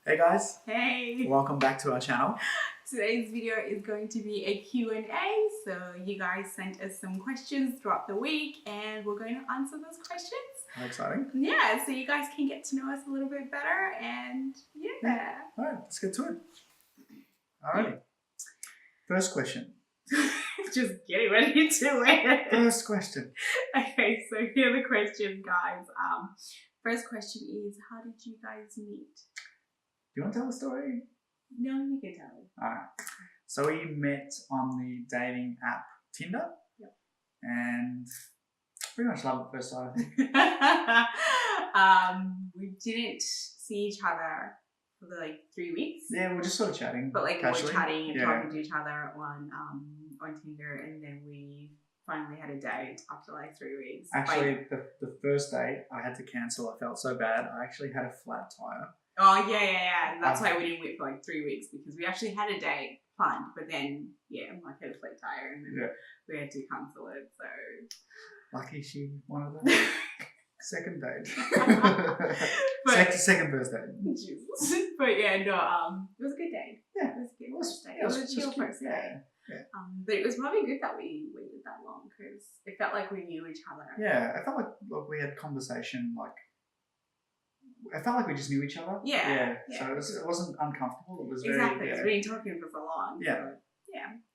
Hey guys, Hey! welcome back to our channel. Today's video is going to be a Q&A. So you guys sent us some questions throughout the week and we're going to answer those questions. How exciting. Yeah, so you guys can get to know us a little bit better and yeah. Alright, let's get to it. Alrighty. First question. Just getting ready to it. First question. Okay, so here are the questions, guys. First question is, how did you guys meet? Do you want to tell the story? No, you can tell me. Alright. So we met on the dating app Tinder. Yep. And pretty much love at first sight, I think. We didn't see each other for like 3 weeks. Yeah, we were just sort of chatting. But like casually. we were chatting and talking to each other on Tinder, and then we finally had a date after like 3 weeks. Actually, the first date I had to cancel. I felt so bad. I actually had a flat tire. Oh yeah. That's why we didn't wait for like 3 weeks, because we actually had a date planned, but then Mike had a flat tire and then we had to cancel it. So lucky she wanted the second date. second first date. Jesus. But it was a good day. Yeah, it was a good first date. It was a chill first day. Yeah. But it was probably good that we waited that long, because it felt like we knew each other. Yeah, I felt like we had conversation. I felt like we just knew each other. Yeah. So it wasn't uncomfortable. It was exactly. very. It's been talking for so long. Yeah.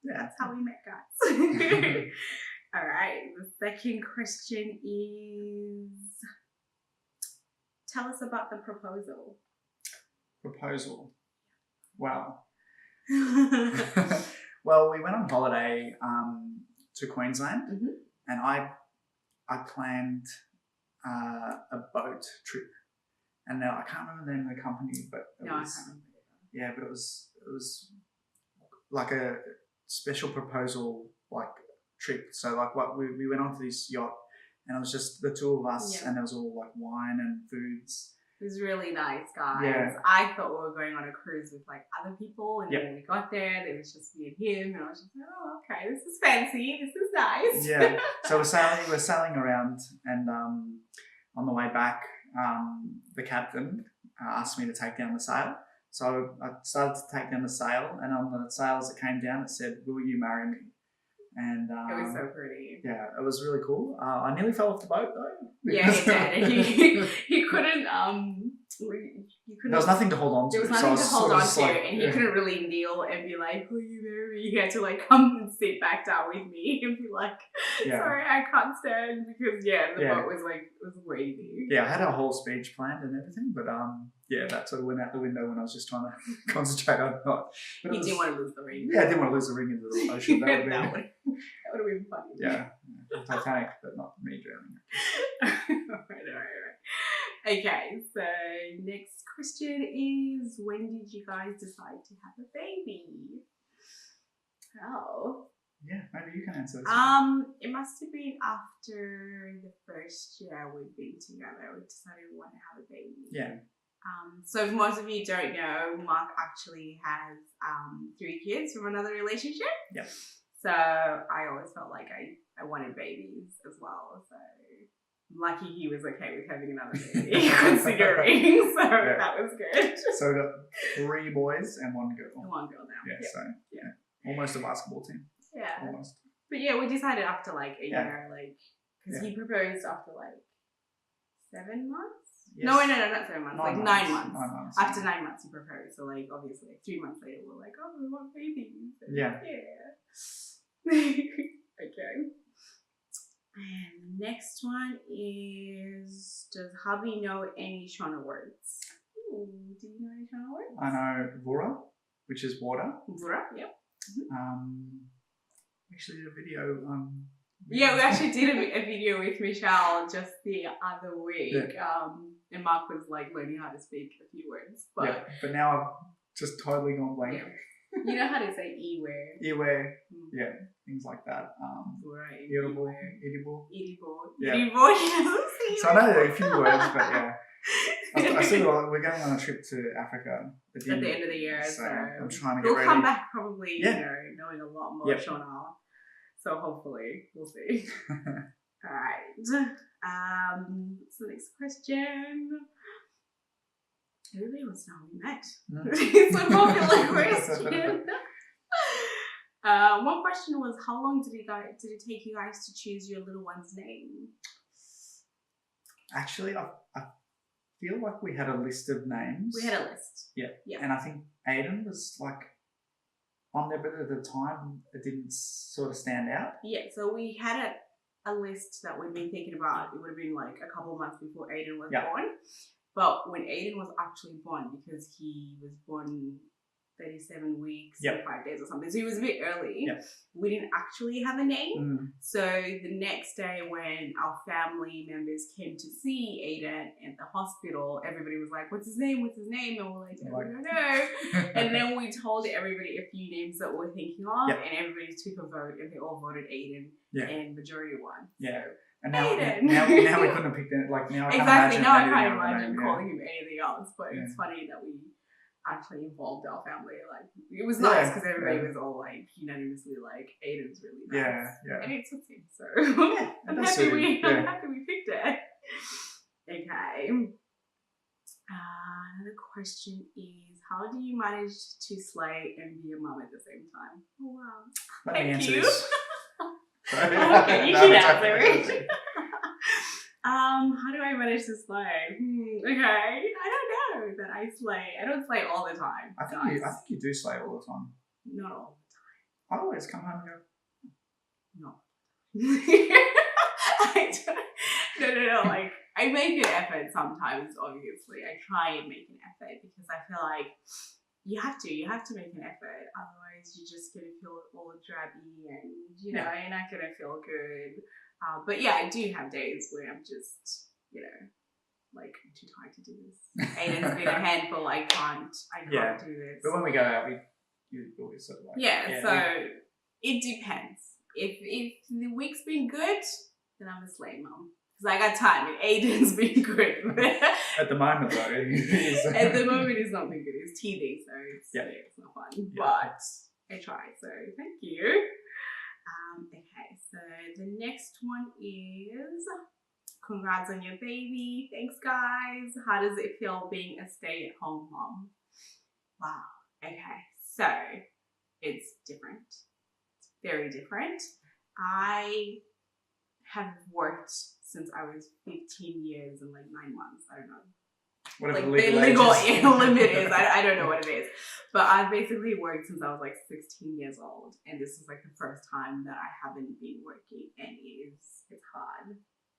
So, that's how we met, guys. All right. The second question is, tell us about the proposal. Proposal. Wow. Well, we went on holiday to Queensland, and I planned a boat trip, and now I can't remember the name of the company, but I can't remember. Yeah, but it was like a special proposal trip. So we went onto this yacht, and it was just the two of us, and there was all wine and foods. It was really nice, guys. Yeah. I thought we were going on a cruise with other people, and then when we got there, it was just me and him, and I was just like, oh, okay, this is fancy, this is nice. Yeah. So we're sailing around, and on the way back, the captain asked me to take down the sail. So I started to take down the sail, and on the sail as it came down, it said, "Will you marry me?" And it was so pretty. Yeah, it was really cool. I nearly fell off the boat though. Yeah, he did. He couldn't. There was nothing to hold on to. There was nothing to hold on to, and he couldn't really kneel and be like, "Will you marry me?" He had to come and sit back down with me and be like, "Sorry, I can't stand," because the boat was was wavy. Yeah, I had a whole speech planned and everything, but that sort of went out the window when I was just trying to concentrate on it. You didn't want to lose the ring. Yeah, I didn't want to lose the ring into the ocean. That would have been funny. Yeah, Titanic, but not me drowning. Alright. Okay, so next question is, when did you guys decide to have a baby? Oh. Yeah, maybe you can answer this. It must have been after the first year we've been together. We decided we want to have a baby. Yeah. So if most of you don't know, Mark actually has 3 kids from another relationship. Yep. So I always felt like I wanted babies as well. So I'm lucky he was okay with having another baby, considering. So that was good. So we got 3 boys and 1 girl. And 1 girl now. Yeah, so almost a basketball team. Yeah. Almost. But we decided after a year, because he proposed after 7 months. Yes. No, not 7 months. 9 months. 9 months. After 9 months, he proposed. So, obviously, 3 months later, we're like, oh, we want babies. And yeah. Okay. And the next one is, does hubby know any Shona words? Ooh, do you know any Shona words? I know Vura, which is water. Vura, yep. Actually did a video we actually did a video with Michelle just the other week. And Mark was learning how to speak a few words. But now I've just totally gone blank. Yeah. You know how to say E-ware. E-ware. Yeah, things like that. Right. Edible. Yeah. So I know a few words, but I still we're going on a trip to Africa at the end of the year. So I'm trying to get ready. We'll come back probably, knowing a lot more Shona. So hopefully, we'll see. Alright. So next question. Everybody wants to know how we met. It's a popular question. One question was, how long did it take you guys to choose your little one's name? Actually, I feel like we had a list of names. We had a list. Yeah. And I think Aiden was like on there, but at the time it didn't sort of stand out. Yeah, so we had a list that we'd been thinking about. It would have been like a couple of months before Aiden was born. But when Aiden was actually born, because he was born 37 weeks and 5 days or something, so he was a bit early, we didn't actually have a name. So the next day when our family members came to see Aiden at the hospital, everybody was like, what's his name? And we're like, I don't know. And then we told everybody a few names that we're thinking of, and everybody took a vote, and they all voted Aiden, and majority won. And now we couldn't have picked it. Like now, I can't now I can't imagine calling him anything else. But it's funny that we actually involved our family. Like it was nice because everybody was all like unanimously like Aiden's really nice. And it took him. So I'm happy we picked it. Okay. Another question is, how do you manage to slay and be a mum at the same time? Oh wow. Thank you. Okay, you can answer it. How do I manage to slay? Okay, I don't know that I slay. I don't slay all the time. I think you do slay all the time. Not all the time. I always come home and go, no. No. Like I make an effort sometimes. Obviously, I try and make an effort because I feel like you have to make an effort. Otherwise, you're just gonna feel all drabby, and you're not gonna feel good. But yeah, I do have days where I'm just, like I'm too tired to do this. Aiden's been a handful. I can't do this. But when we go out, you always sort of like so it depends. If the week's been good, then I'm a slay mum. Because I got time, and Aiden's been good. At the moment, though, at the moment, it's not been good. It's teething, so it's not fun. But I try, so thank you. Okay, so the next one is, congrats on your baby. Thanks, guys. How does it feel being a stay-at-home mom? Wow. Okay, so it's different. It's very different. I have worked since I was 15 years and like 9 months. I don't know. Whatever like the legal limit is. I don't know what it is. But I've basically worked since I was like 16 years old. And this is like the first time that I haven't been working. And it's hard.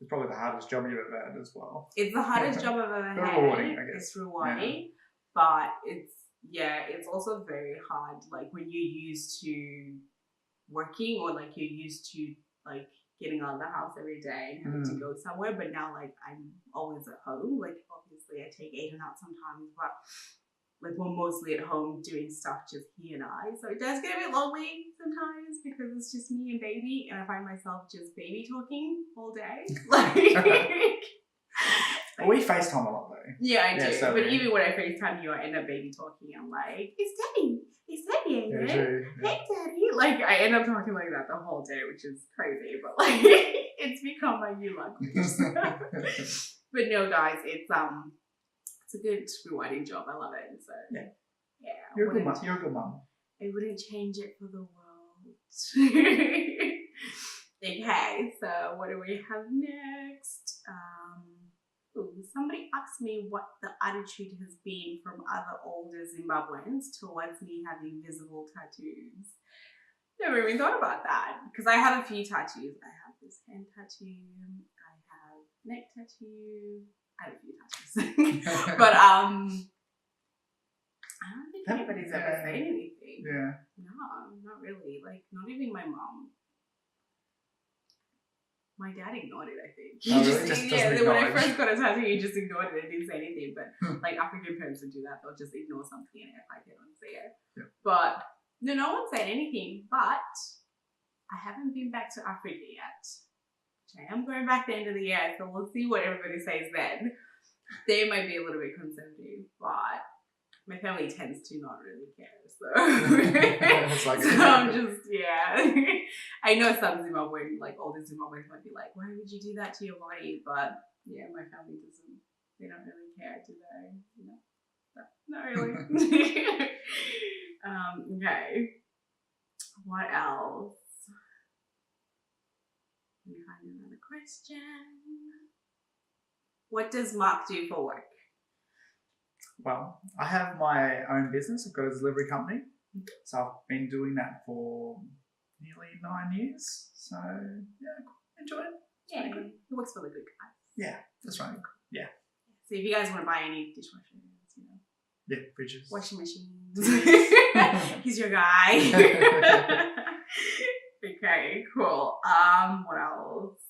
It's probably the hardest job you've ever had as well. It's the hardest job I've ever had. Rewarding, I guess. It's rewarding. But it's also very hard. Like when you're used to working, or like you're used to like getting out of the house every day and having to go somewhere, but now like I'm always at home. Like obviously I take Aiden out sometimes, but like we're mostly at home doing stuff just he and I. So it does get a bit lonely sometimes because it's just me and baby, and I find myself just baby talking all day. Well, we FaceTime a lot though. Yeah, I do. So but even when I FaceTime you, I end up baby talking. I'm like, it's Daddy, Aiden. Hey, Daddy. Like I end up talking like that the whole day, which is crazy. But like, it's become my new language. But no, guys, it's a good rewarding job. I love it. So yeah. You're a good mum. I wouldn't change it for the world. Okay, so what do we have next? Somebody asked me what the attitude has been from other older Zimbabweans towards me having visible tattoos. Never even thought about that because I have a few tattoos. I have this hand tattoo, I have neck tattoo, I have a few tattoos. But I don't think anybody's ever said anything. Yeah. No, not really. Like not even my mom. My dad ignored it, I think. When I first got a tattoo, he just ignored it and didn't say anything. But like African parents would do that, they'll just ignore something and act like they don't see it. Yeah. But no one said anything. But I haven't been back to Africa yet. I am going back the end of the year, so we'll see what everybody says then. They might be a little bit conservative, but my family tends to not really care, so I'm just I know some Zimbabwean, like older Zimbabweans might be like, why would you do that to your body? But yeah, my family doesn't. They don't really care, do they? Not really. Okay. What else? Let me find another question. What does Mark do for work? Well, I have my own business. I've got a delivery company. So I've been doing that for nearly 9 years. So, yeah, enjoy it. Yeah, he works for the good guys. Yeah, that's right. Yeah. So if you guys want to buy any dishwashers, yeah, fridges, washing machines, he's your guy. Okay, cool. What else?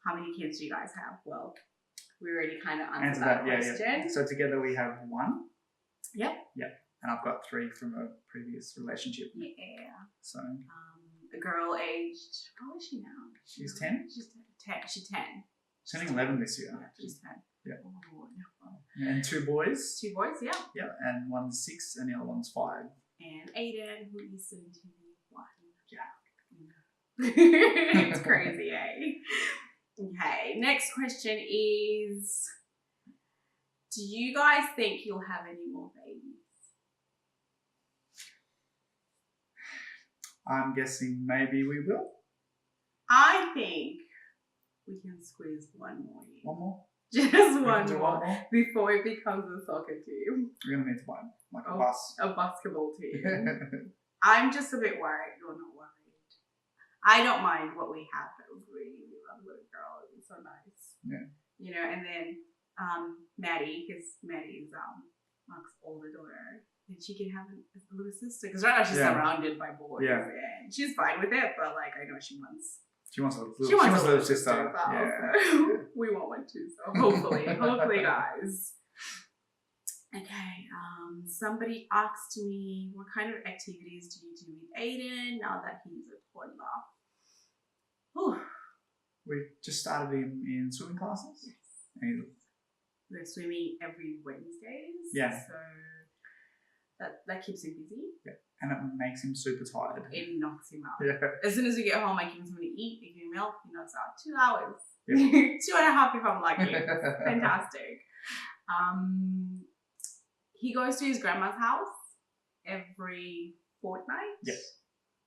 How many kids do you guys have? Well, we already kind of answered that question. Yeah. So together we have 1. Yep. And I've got 3 from a previous relationship. Yeah. So. A girl aged, how old is she now? She's 10. She's 10. Turning 11 this year. Yeah, she's 10. Yeah. Oh, and 2 boys. 2 boys, yeah. Yeah, and one's 6 and the other one's 5. And Aiden, who is soon to be 1. Yeah. It's crazy, eh? Okay, next question is, do you guys think you'll have any more babies? I'm guessing maybe we will. I think we can squeeze one more in. One more? Just one more before it becomes a soccer team. We're going to need to buy like a bus. A basketball team. I'm just a bit worried. You're not worried. I don't mind what we have. I really love little girl. It's so nice. Yeah. You know, and then Maddie, because Maddie is Mark's older daughter. And she can have a little sister. Because right now she's surrounded by boys. Yeah. And she's fine with it, but like I know she wants a little sister. Yeah. We want one too, so hopefully, guys. Okay, somebody asked me, what kind of activities do you do with Aiden now that he's a toddler? We just started him in swimming classes. Yes. And we're swimming every Wednesdays. Yeah. So that keeps him busy. Yeah. And it makes him super tired. It knocks him out. Yeah. As soon as we get home, I give him something to eat, I give him milk, he knocks out 2 hours. Yeah. 2.5 if I'm lucky. Fantastic. He goes to his grandma's house every fortnight. Yes.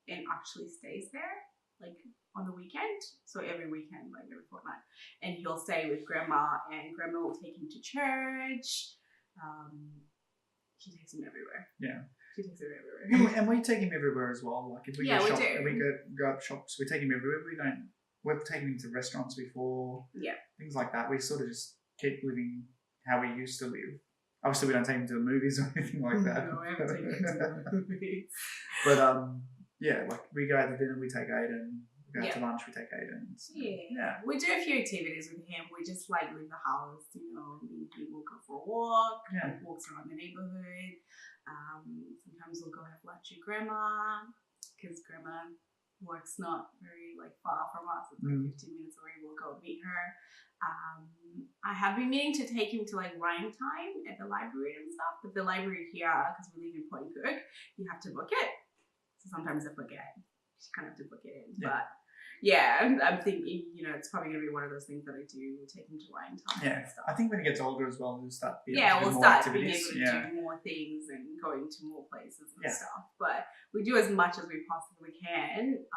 And actually stays there, like on the weekend. So every weekend, like every fortnight. And he'll stay with grandma, and grandma will take him to church. She takes him everywhere. Yeah. She takes him everywhere. And we take him everywhere as well. Like if we go shop, if we go up shops, we take him everywhere. We've taken him to restaurants before. Yeah. Things like that. We sort of just keep living how we used to live. Obviously, we don't take him to the movies or anything like that. No, I haven't taken him to the movies. But yeah, like we go out to dinner, we take Aiden. We go out to lunch, we take Aiden. So, yeah. We do a few activities with him. We just like leave the house, you know, maybe we'll go for a walk, like walks around the neighborhood. Sometimes we'll go have lunch with grandma, because grandma works not very like far from us. It's like 15 minutes away. We'll go meet her. I have been meaning to take him to like rhyme time at the library and stuff, but the library here, because we live in Point Cook, you have to book it. So sometimes I forget. You just kind of have to book it in. Yeah. But yeah, I'm thinking, you know, it's probably going to be one of those things that I do, take him to rhyme time. Yeah, and stuff. I think when he gets older as well, we'll start being we'll more start activities. being able to do more things and going to more places and stuff. But we do as much as we possibly can.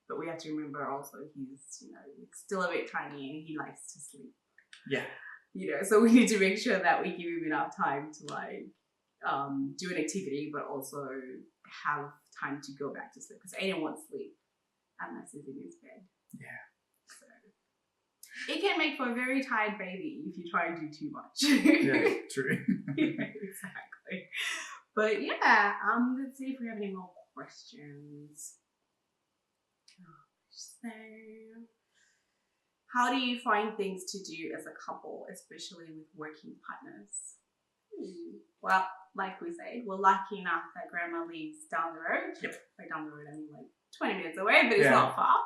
But we have to remember also he's, you know, still a bit tiny and he likes to sleep. Yeah. You know, so we need to make sure that we give him enough time to like do an activity, but also have time to go back to sleep, because Aiden won't sleep unless he's in his bed. Yeah. So it can make for a very tired baby if you try and do too much. Yeah, true. Yeah, exactly. But yeah, let's see if we have any more questions. So, how do you find things to do as a couple, especially with working partners? Well, like we said, we're lucky enough that grandma lives down the road. Yep. By down the road, I mean like 20 minutes away, but it's not far.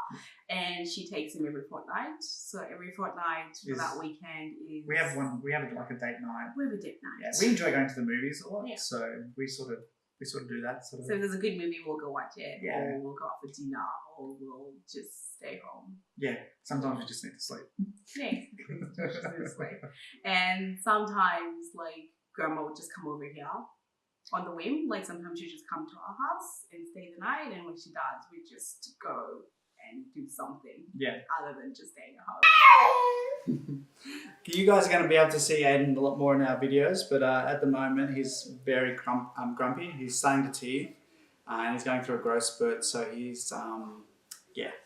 And she takes him every fortnight. So every fortnight for that weekend is... We have like a date night. We have a date night. Yeah, we enjoy going to the movies a lot, so we sort of do that. So if there's a good movie, we'll go watch it, or we'll go out for dinner, or we'll just stay home. Yeah, sometimes we just need to sleep. Yeah, just need to sleep. And sometimes, like, grandma would just come over here on the whim. Like sometimes she just come to our house and stay the night, and when she does, we just go and do something. Yeah. Other than just staying at home. You guys are going to be able to see Aiden a lot more in our videos, but at the moment he's very grumpy. He's starting to teeth, and he's going through a growth spurt. So he's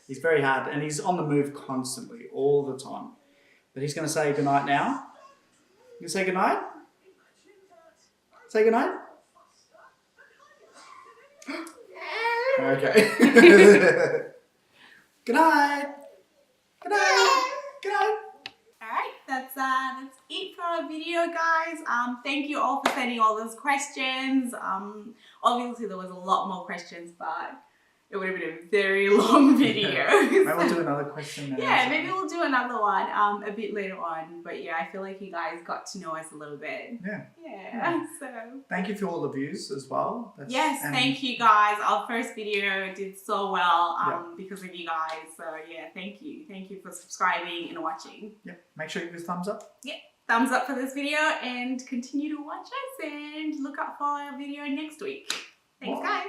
he's very hard, and he's on the move constantly, all the time. But he's going to say goodnight now. You say goodnight? Say goodnight. Okay. Good night. Good night. Good night. Alright, that's it for our video, guys. Thank you all for sending all those questions. Obviously there was a lot more questions, but it would have been a very long video. Maybe we'll do another question. Yeah, maybe we'll do another one a bit later on. But yeah, I feel like you guys got to know us a little bit. Yeah. So thank you for all the views as well. Thank you guys. Our first video did so well because of you guys. So yeah, thank you. Thank you for subscribing and watching. Yep. Make sure you give us a thumbs up. Yeah. Thumbs up for this video and continue to watch us and look out for our video next week. Thanks, guys.